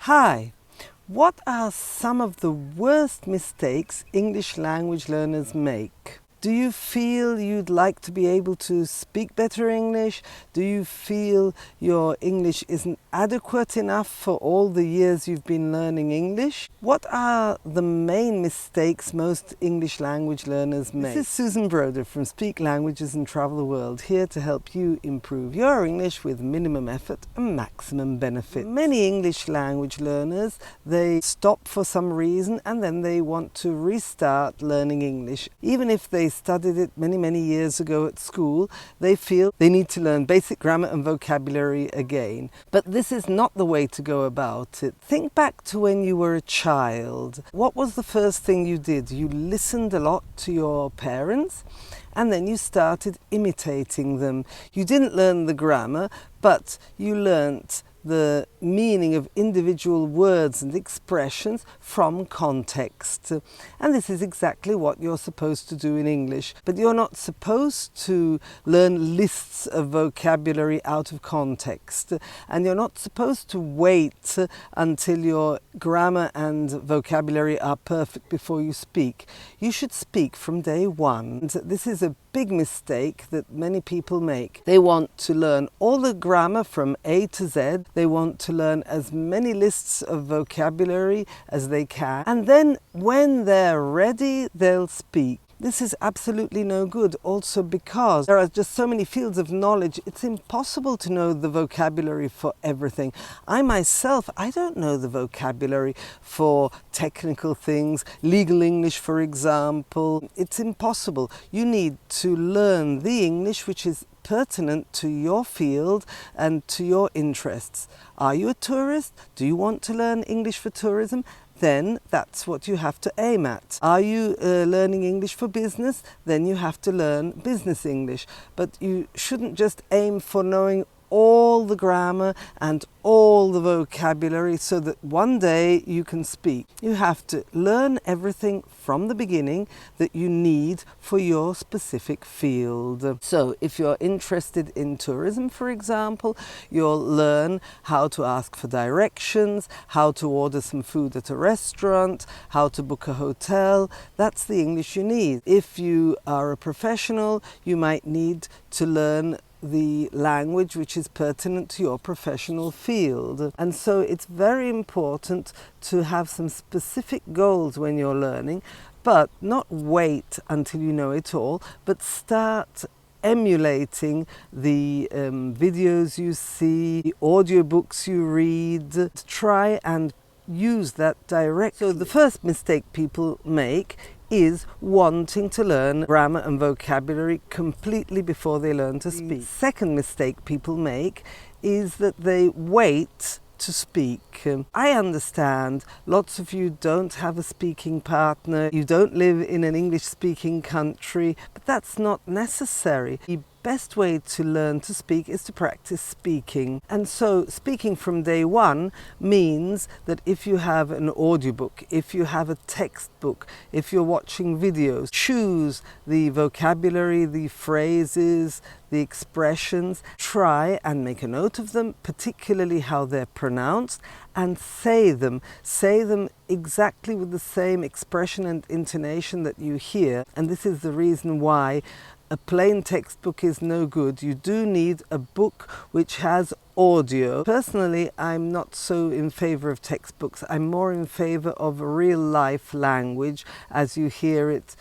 Hi, what are some of the worst mistakes English language learners make? Do you feel you'd like to be able to speak better English? Do you feel your English isn't adequate enough for all the years you've been learning English? What are the main mistakes most English language learners make? This is Susan Broder from Speak Languages and Travel the World, here to help you improve your English with minimum effort and maximum benefit. Many English language learners, they stop for some reason and then they want to restart learning English. Even if they studied it many years ago at school, they feel they need to learn basic grammar and vocabulary again. But this is not the way to go about it. Think back to when you were a child. What was the first thing you did? You listened a lot to your parents and then you started imitating them. You didn't learn the grammar, but you learnt the meaning of individual words and expressions from context. And this is exactly what you're supposed to do in English. But you're not supposed to learn lists of vocabulary out of context. And you're not supposed to wait until your grammar and vocabulary are perfect before you speak. You should speak from day one. And this is a big mistake that many people make. They want to learn all the grammar from A to Z. They want to learn as many lists of vocabulary as they can. And then when they're ready, they'll speak. This is absolutely no good, also because there are just so many fields of knowledge, it's impossible to know the vocabulary for everything. I myself, I don't know the vocabulary for technical things, legal English, for example. It's impossible. You need to learn the English which is pertinent to your field and to your interests. Are you a tourist? Do you want to learn English for tourism? Then that's what you have to aim at. Are you learning English for business? Then you have to learn business English. But you shouldn't just aim for knowing all the grammar and all the vocabulary so that one day you can speak. You have to learn everything from the beginning that you need for your specific field. So if you're interested in tourism, for example, you'll learn how to ask for directions, how to order some food at a restaurant, how to book a hotel. That's the English you need. If you are a professional, you might need to learn the language which is pertinent to your professional field. And so it's very important to have some specific goals when you're learning, but not wait until you know it all, but start emulating the videos you see, the audiobooks you read. Try and use that directly. So the first mistake people make is wanting to learn grammar and vocabulary completely before they learn to speak. The second mistake people make is that they wait to speak. I understand lots of you don't have a speaking partner, you don't live in an English-speaking country, but that's not necessary. The best way to learn to speak is to practice speaking. And so speaking from day one means that if you have an audiobook, if you have a textbook, if you're watching videos, choose the vocabulary, the phrases, the expressions, try and make a note of them, particularly how they're pronounced, and say them. Say them exactly with the same expression and intonation that you hear. And this is the reason why a plain textbook is no good. You do need a book which has audio. Personally, I'm not so in favor of textbooks. I'm more in favor of real life language as you hear it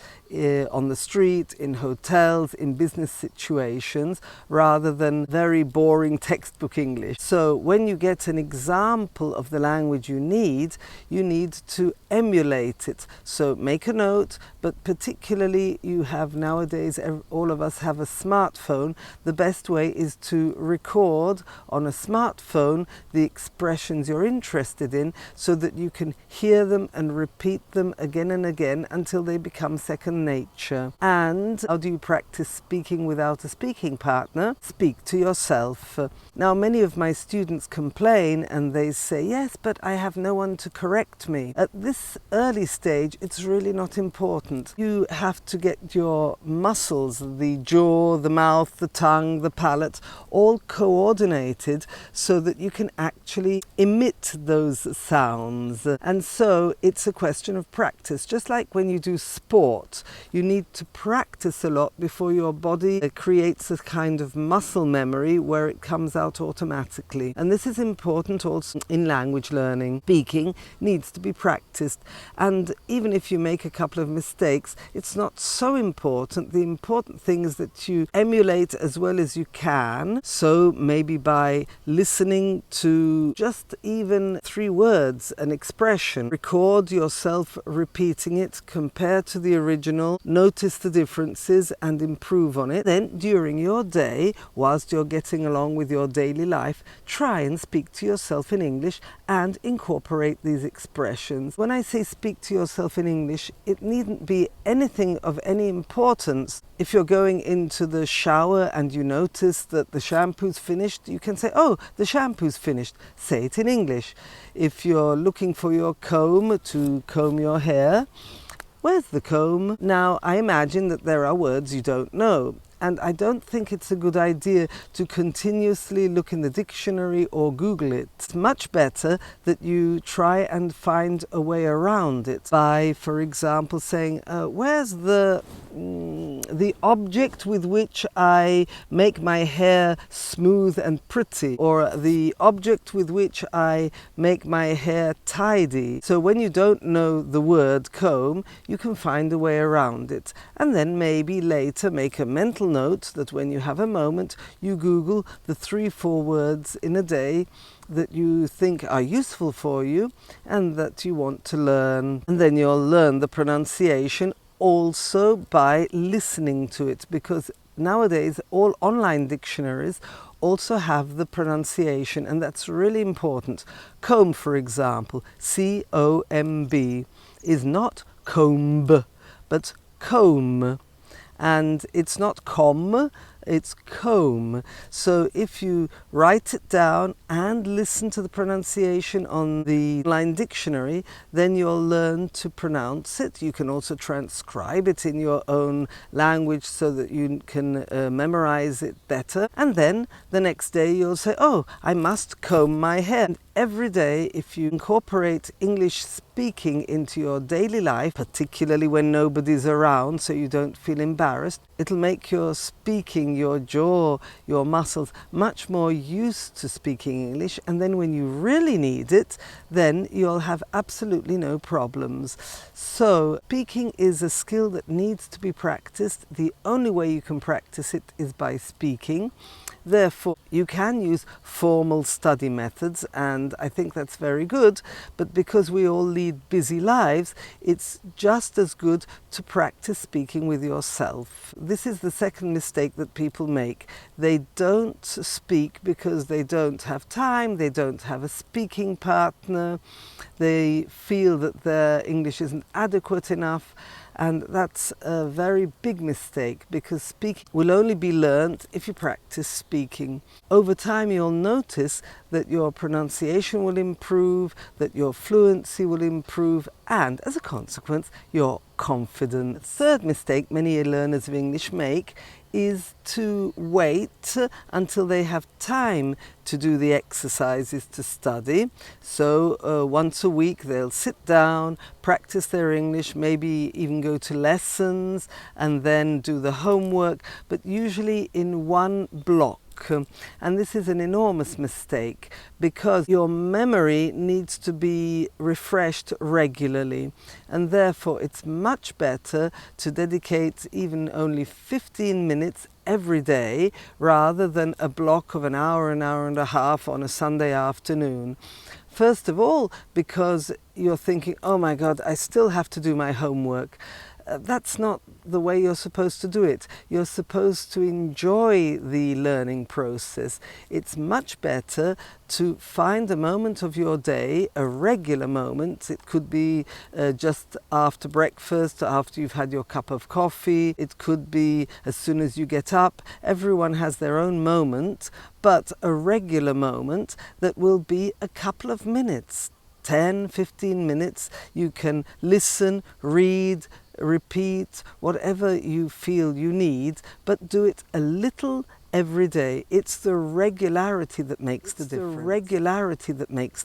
on the street, in hotels, in business situations, rather than very boring textbook English. So when you get an example of the language you need to emulate it. So make a note, but particularly you have nowadays, all of us have a smartphone. The best way is to record on a smartphone the expressions you're interested in so that you can hear them and repeat them again and again until they become second nature. And how do you practice speaking without a speaking partner? Speak to yourself. Now, many of my students complain and they say, yes, but I have no one to correct me. At this early stage, it's really not important. You have to get your muscles, the jaw, the mouth, the tongue, the palate, all coordinated created so that you can actually emit those sounds. And so it's a question of practice. Just like when you do sport, you need to practice a lot before your body creates a kind of muscle memory where it comes out automatically. And this is important also in language learning. Speaking needs to be practiced. And even if you make a couple of mistakes, it's not so important. The important thing is that you emulate as well as you can. So maybe by listening to just even 3 words, an expression, record yourself repeating it, compare to the original, notice the differences and improve on it. Then during your day, whilst you're getting along with your daily life, try and speak to yourself in English and incorporate these expressions. When I say speak to yourself in English, it needn't be anything of any importance. If you're going into the shower and you notice that the shampoo's finished, you can say, oh, the shampoo's finished. Say it in English. If you're looking for your comb to comb your hair, where's the comb? Now, I imagine that there are words you don't know. And I don't think it's a good idea to continuously look in the dictionary or Google it. It's much better that you try and find a way around it by, for example, saying, where's the object with which I make my hair smooth and pretty, or the object with which I make my hair tidy. So when you don't know the word comb, you can find a way around it. And then maybe later make a mental note that when you have a moment, you Google the 3-4 words in a day that you think are useful for you and that you want to learn. And then you'll learn the pronunciation also by listening to it, because nowadays all online dictionaries also have the pronunciation, and that's really important. Comb, for example, C-O-M-B, is not comb, but comb. And it's not com, it's comb. So if you write it down and listen to the pronunciation on the online dictionary, then you'll learn to pronounce it. You can also transcribe it in your own language so that you can memorize it better. And then the next day you'll say, oh, I must comb my hair. And every day, if you incorporate English speaking into your daily life, particularly when nobody's around so you don't feel embarrassed, it'll make your speaking, your jaw, your muscles much more used to speaking English, and then when you really need it, then you'll have absolutely no problems. So speaking is a skill that needs to be practiced. The only way you can practice it is by speaking. Therefore, you can use formal study methods, and I think that's very good, but because we all lead busy lives, it's just as good to practice speaking with yourself. This is the second mistake that people make. They don't speak because they don't have time, they don't have a speaking partner, they feel that their English isn't adequate enough. And that's a very big mistake, because speaking will only be learned if you practice speaking. Over time you'll notice that your pronunciation will improve, that your fluency will improve, and as a consequence, your confidence. The third mistake many learners of English make is to wait until they have time to do the exercises to study. So once a week they'll sit down, practice their English, maybe even go to lessons and then do the homework, but usually in one block. And this is an enormous mistake, because your memory needs to be refreshed regularly, and therefore it's much better to dedicate even only 15 minutes every day rather than a block of an hour and a half on a Sunday afternoon. First of all, because you're thinking, oh my God, I still have to do my homework. That's not the way you're supposed to do it. You're supposed to enjoy the learning process. It's much better to find a moment of your day, a regular moment. It could be just after breakfast, after you've had your cup of coffee. It could be as soon as you get up. Everyone has their own moment, but a regular moment that will be a couple of minutes, 10, 15 minutes. You can listen, read, repeat, whatever you feel you need, but do it a little every day. It's the regularity that makes the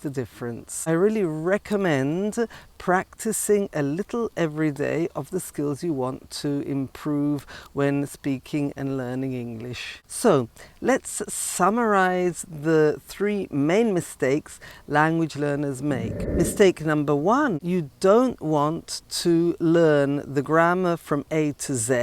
difference. I really recommend practicing a little every day of the skills you want to improve when speaking and learning English. So let's summarize the 3 main mistakes language learners make. Mistake number 1, you don't want to learn the grammar from A to Z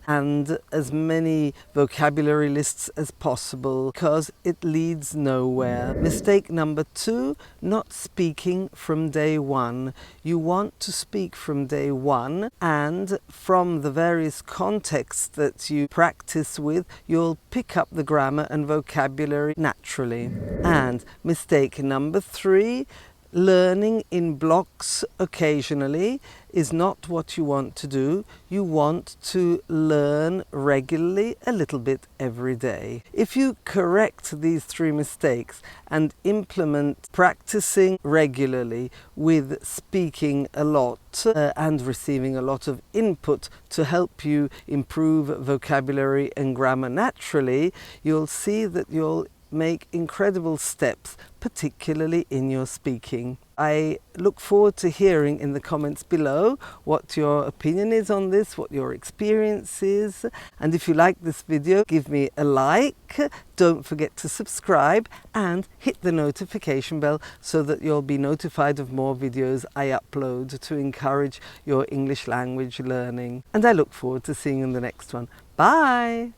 and as many vocabulary lists as possible because it leads nowhere. Mistake number 2, not speaking from day 1. You want to speak from day 1, and from the various contexts that you practice with, you'll pick up the grammar and vocabulary naturally. And mistake number 3, learning in blocks occasionally is not what you want to do. You want to learn regularly, a little bit every day. If you correct these 3 mistakes and implement practicing regularly with speaking a lot and receiving a lot of input to help you improve vocabulary and grammar naturally, you'll see that you'll make incredible steps, particularly in your speaking. I look forward to hearing in the comments below what your opinion is on this, what your experience is, and if you like this video, give me a like, don't forget to subscribe and hit the notification bell so that you'll be notified of more videos I upload to encourage your English language learning. And I look forward to seeing you in the next one. Bye!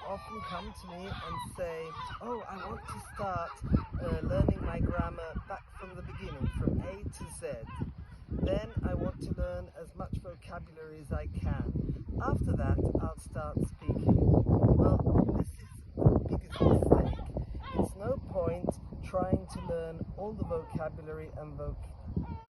Often come to me and say, oh, I want to start learning my grammar back from the beginning, from A to Z. Then I want to learn as much vocabulary as I can. After that, I'll start speaking. Well, this is the biggest mistake. It's no point trying to learn all the vocabulary and